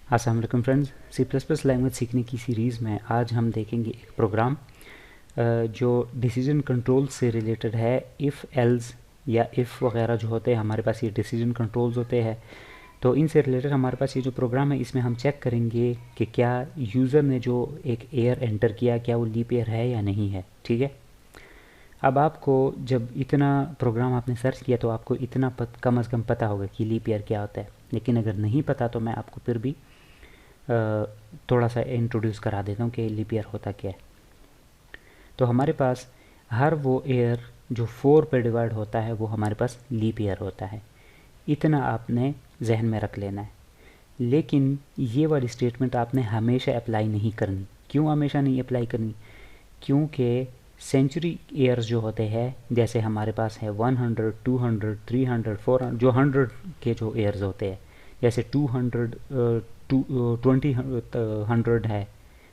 अस्सलाम वालेकुम friends, C++ language सीखने की सीरीज़ में आज हम देखेंगे एक प्रोग्राम जो डिसीजन कंट्रोल से रिलेटेड है। इफ़ एल्स या इफ़ वगैरह जो होते हैं हमारे पास, ये डिसीजन कंट्रोल्स होते हैं। तो इनसे रिलेटेड हमारे पास ये जो प्रोग्राम है, इसमें हम चेक करेंगे कि क्या यूज़र ने जो एक एयर एंटर किया, क्या वो लीप एयर है या नहीं है। ठीक है। अब आपको जब इतना प्रोग्राम आपने सर्च किया तो आपको इतना कम अज़ कम पता होगा कि लीप ईयर क्या होता है। लेकिन अगर नहीं पता तो मैं आपको फिर भी थोड़ा सा इंट्रोड्यूस करा देता हूँ कि लीप ईयर होता क्या है। तो हमारे पास हर वो ईयर जो 4 पे डिवाइड होता है वो हमारे पास लीप ईयर होता है। इतना आपने जहन में रख लेना है। लेकिन ये वाली स्टेटमेंट आपने हमेशा अप्लाई नहीं करनी। क्यों हमेशा नहीं अप्लाई करनी? क्योंकि सेंचुरी ईयर्स जो होते हैं, जैसे हमारे पास है 100, 200, 300, 400, जो 100 के जो ईयर्स होते हैं, जैसे 200, 100 है।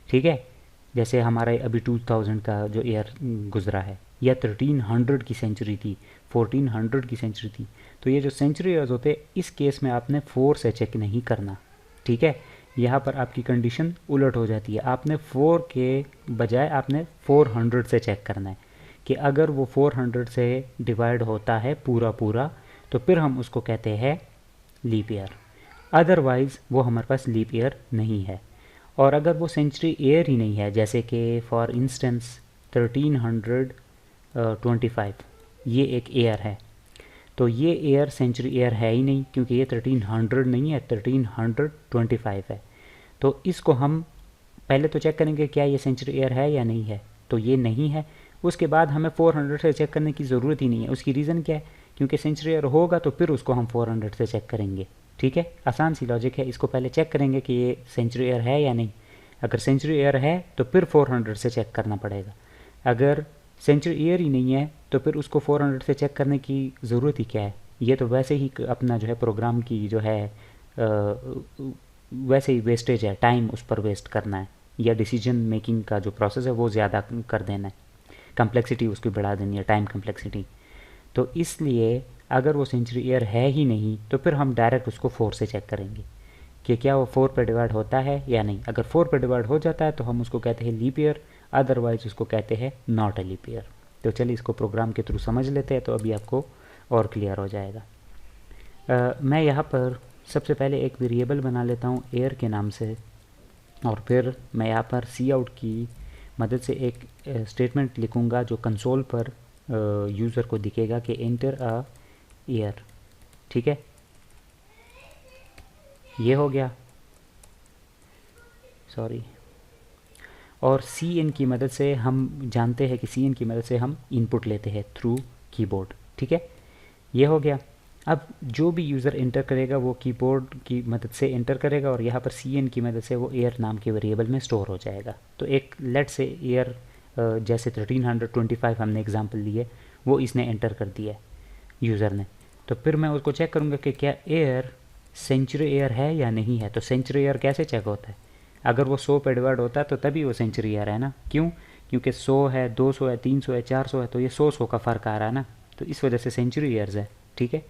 ठीक है। जैसे हमारा अभी 2000 का जो ईयर गुजरा है, या 1300 की सेंचुरी थी, 1400 की सेंचुरी थी। तो ये जो सेंचुरी ईयर्स होते हैं, इस केस में आपने 4 से चेक नहीं करना। ठीक है। यहाँ पर आपकी कंडीशन उलट हो जाती है। आपने 4 के बजाय आपने 400 से चेक करना है कि अगर वो 400 से डिवाइड होता है पूरा पूरा, तो फिर हम उसको कहते हैं लीप ईयर। अदरवाइज़ वो हमारे पास लीप ईयर नहीं है। और अगर वो सेंचुरी ईयर ही नहीं है, जैसे कि फॉर इंस्टेंस 1325 ये एक ईयर है, तो ये ईयर सेंचुरी ईयर है ही नहीं, क्योंकि ये 1300 नहीं है, 1325 है। तो इसको हम पहले तो चेक करेंगे क्या ये सेंचुरी ईयर है या नहीं है। तो ये नहीं है। उसके बाद हमें 400 से चेक करने की ज़रूरत ही नहीं है। उसकी रीज़न क्या है? क्योंकि सेंचुरी ईयर होगा तो फिर उसको हम 400 से चेक करेंगे। ठीक है, आसान सी लॉजिक है। इसको पहले चेक करेंगे कि ये सेंचुरी ईयर है या नहीं। अगर सेंचुरी ईयर है तो फिर 400 से चेक करना पड़ेगा। अगर सेंचुरी ईयर ही नहीं है तो फिर उसको 400 से चेक करने की ज़रूरत ही क्या है। ये तो वैसे ही अपना जो है प्रोग्राम की जो है वैसे ही वेस्टेज है, टाइम उस पर वेस्ट करना है, या डिसीजन मेकिंग का जो प्रोसेस है वो ज़्यादा कर देना है, कम्प्लेक्सिटी उसकी बढ़ा देनी है, टाइम कम्प्लेक्सिटी। तो इसलिए अगर वो सेंचुरी ईयर है ही नहीं तो फिर हम डायरेक्ट उसको 4 से चेक करेंगे कि क्या वो 4 पे डिवाइड होता है या नहीं। अगर 4 पे डिवाइड हो जाता है तो हम उसको कहते हैं लीप ईयर, अदरवाइज उसको कहते हैं नॉट अ लीप ईयर। तो चलिए इसको प्रोग्राम के थ्रू समझ लेते हैं, तो अभी आपको और क्लियर हो जाएगा। मैं यहाँ पर सबसे पहले एक वेरिएबल बना लेता हूँ एयर के नाम से, और फिर मैं यहाँ पर सी आउट की मदद से एक स्टेटमेंट लिखूँगा जो कंसोल पर यूज़र को दिखेगा कि एंटर अ ईयर। ठीक है, ये हो गया, सॉरी। और सी इन की मदद से हम जानते हैं कि सी इन की मदद से हम इनपुट लेते हैं थ्रू कीबोर्ड। ठीक है, ये हो गया। अब जो भी यूज़र एंटर करेगा वो कीबोर्ड की मदद से एंटर करेगा, और यहाँ पर सी एन की मदद से वो एयर नाम के वेरिएबल में स्टोर हो जाएगा। तो एक लेट से एयर जैसे 1325 हमने एग्जांपल लिए, वो इसने एंटर कर दिया है यूज़र ने। तो फिर मैं उसको चेक करूँगा कि क्या एयर सेंचुरी एयर है या नहीं है। तो सेंचुरी एयर कैसे चेक होता है? अगर वो 100 पे डिवाइड होता है तो तभी वो सेंचुरी एयर है ना। क्यों? क्योंकि 100 है, 200 है, 300 है, 400 है, तो ये 100 का फ़र्क आ रहा है ना। तो इस वजह से सेंचुरी ईयर्स है। ठीक है,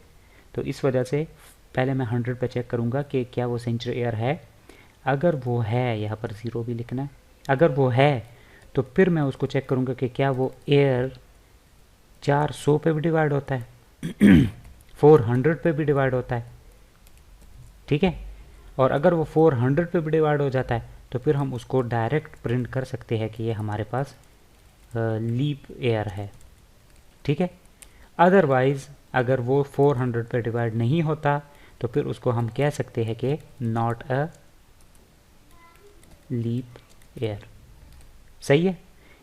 तो इस वजह से पहले मैं 100 पे चेक करूँगा कि क्या वो सेंचुरी ईयर है। अगर वो है, यहाँ पर 0 भी लिखना है, अगर वो है तो फिर मैं उसको चेक करूँगा कि क्या वो ईयर 400 पे भी डिवाइड होता है 400 पे भी डिवाइड होता है। ठीक है, और अगर वो 400 पे भी डिवाइड हो जाता है तो फिर हम उसको डायरेक्ट प्रिंट कर सकते हैं कि ये हमारे पास लीप ईयर है। ठीक है, अदरवाइज़ अगर वो 400 पे डिवाइड नहीं होता तो फिर उसको हम कह सकते हैं कि नॉट अ लीप ईयर। सही है,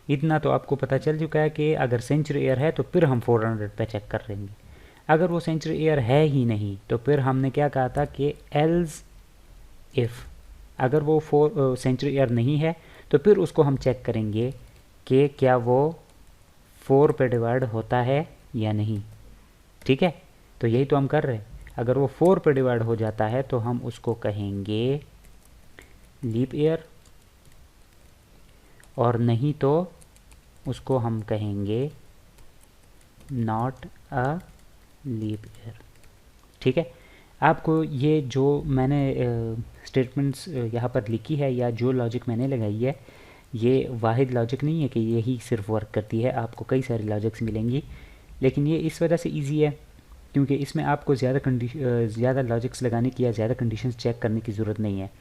इतना तो आपको पता चल चुका है कि अगर सेंचुरी ईयर है तो फिर हम 400 पे चेक कर लेंगे। अगर वो सेंचुरी ईयर है ही नहीं तो फिर हमने क्या कहा था कि एल्स इफ़, अगर वो सेंचुरी ईयर नहीं है तो फिर उसको हम चेक करेंगे कि क्या वो 4 पे डिवाइड होता है या नहीं। ठीक है, तो यही तो हम कर रहे हैं। अगर वो 4 पे डिवाइड हो जाता है तो हम उसको कहेंगे लीप ईयर, और नहीं तो उसको हम कहेंगे नॉट अ लीप ईयर। ठीक है, आपको ये जो मैंने स्टेटमेंट्स यहाँ पर लिखी है या जो लॉजिक मैंने लगाई है, ये वाहिद लॉजिक नहीं है कि यही सिर्फ वर्क करती है, आपको कई सारी लॉजिक्स मिलेंगी। लेकिन ये इस वजह से ईजी है क्योंकि इसमें आपको ज़्यादा लॉजिक्स लगाने की या ज़्यादा कंडीशंस चेक करने की ज़रूरत नहीं है।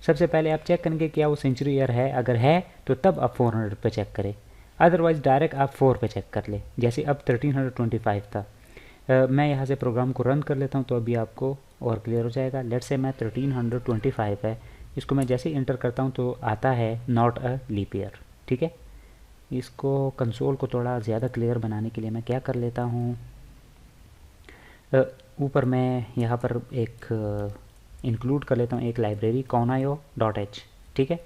सबसे पहले आप चेक करेंगे क्या वो सेंचुरी ईयर है, अगर है तो तब आप 400 पे चेक करें, अदरवाइज़ डायरेक्ट आप 4 पे चेक कर ले। जैसे अब 1325 था। मैं यहाँ से प्रोग्राम को रन कर लेता हूँ तो अभी आपको और क्लियर हो जाएगा। लेट से मैं 1325 है, इसको मैं जैसे ही इंटर करता हूँ तो आता है नॉट अ लीप ईयर। ठीक है, इसको कंसोल को थोड़ा ज़्यादा क्लियर बनाने के लिए मैं क्या कर लेता हूँ, ऊपर मैं यहाँ पर एक इंक्लूड कर लेता हूँ एक लाइब्रेरी conio.h। ठीक है,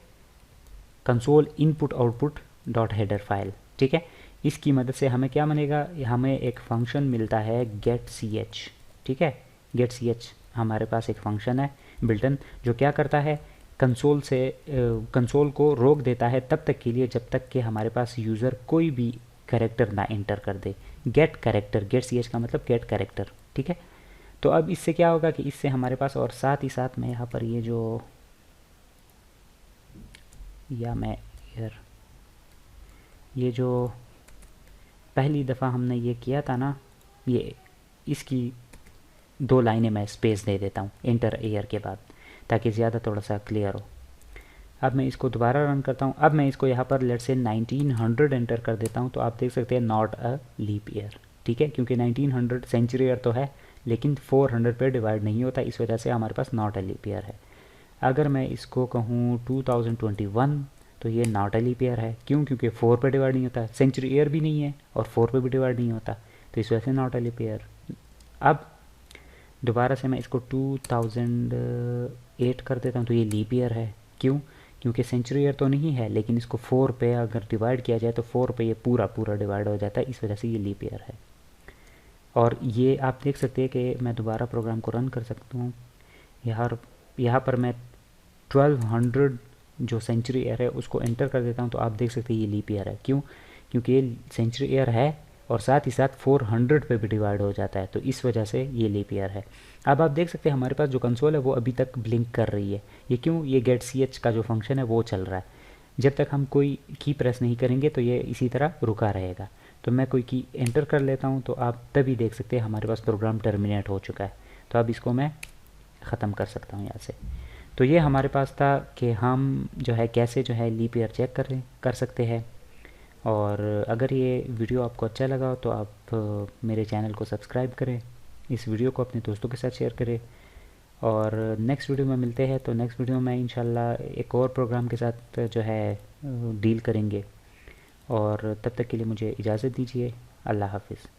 console input output dot header file. ठीक है, इसकी मदद से हमें क्या बनेगा, हमें एक फंक्शन मिलता है गेट सी एच। ठीक है, गेट सी एच हमारे पास एक फंक्शन है बिल्टन जो क्या करता है, कंसोल को रोक देता है तब तक के लिए जब तक कि हमारे पास यूज़र कोई भी कैरेक्टर ना इंटर कर दे। Get character, get C H का मतलब गेट कैरेक्टर। ठीक है, तो अब इससे क्या होगा कि इससे हमारे पास, और साथ ही साथ मैं यहाँ पर ये जो, या मैं यार ये जो पहली दफ़ा हमने ये किया था ना, ये इसकी 2 लाइनें मैं स्पेस दे देता हूँ इंटर एयर के बाद, ताकि ज़्यादा थोड़ा सा क्लियर हो। अब मैं इसको दोबारा रन करता हूँ। अब मैं इसको यहाँ पर लेट से 1900 एंटर कर देता हूँ तो आप देख सकते हैं नॉट अ लीप ईयर। ठीक है, क्योंकि 1900 सेंचुरी ईयर तो है लेकिन 400 पे डिवाइड नहीं होता, इस वजह से हमारे पास नॉट अ लीप ईयर है। अगर मैं इसको कहूँ 2021 तो ये नॉट अ लीप ईयर है। क्यों? क्योंकि 4 पे डिवाइड नहीं होता, सेंचुरी ईयर भी नहीं है और 4 पे भी डिवाइड नहीं होता, तो इस वजह से नॉट अ लीप ईयर। अब दोबारा से मैं इसको 2008 कर देता हूँ तो ये लीप ईयर है। क्यों? क्योंकि सेंचुरी ईयर तो नहीं है लेकिन इसको 4 पे अगर डिवाइड किया जाए तो 4 पे ये पूरा पूरा डिवाइड हो जाता है, इस वजह से ये लीप ईयर है। और ये आप देख सकते हैं कि मैं दोबारा प्रोग्राम को रन कर सकता हूँ। यहाँ पर मैं 1200 जो सेंचुरी ईयर है उसको एंटर कर देता हूँ तो आप देख सकते हैं ये लीप ईयर है। क्यों? क्योंकि ये सेंचुरी ईयर है और साथ ही साथ 400 पे भी डिवाइड हो जाता है, तो इस वजह से ये लीप ईयर है। अब आप देख सकते हैं हमारे पास जो कंसोल है वो अभी तक ब्लिंक कर रही है। ये क्यों? ये गेट सी एच का जो फंक्शन है वो चल रहा है। जब तक हम कोई की प्रेस नहीं करेंगे तो ये इसी तरह रुका रहेगा। तो मैं कोई की एंटर कर लेता हूँ तो आप तभी देख सकते हैं हमारे पास प्रोग्राम टर्मिनेट हो चुका है। तो अब इसको मैं ख़त्म कर सकता हूँ यहाँ से। तो ये हमारे पास था कि हम जो है कैसे जो है लीप ईयर चेक कर सकते हैं। और अगर ये वीडियो आपको अच्छा लगा हो तो आप मेरे चैनल को सब्सक्राइब करें, इस वीडियो को अपने दोस्तों के साथ शेयर करें, और नेक्स्ट वीडियो में मिलते हैं। तो नेक्स्ट वीडियो में इंशाल्लाह एक और प्रोग्राम के साथ जो है डील करेंगे, और तब तक के लिए मुझे इजाज़त दीजिए। अल्लाह हाफिज़।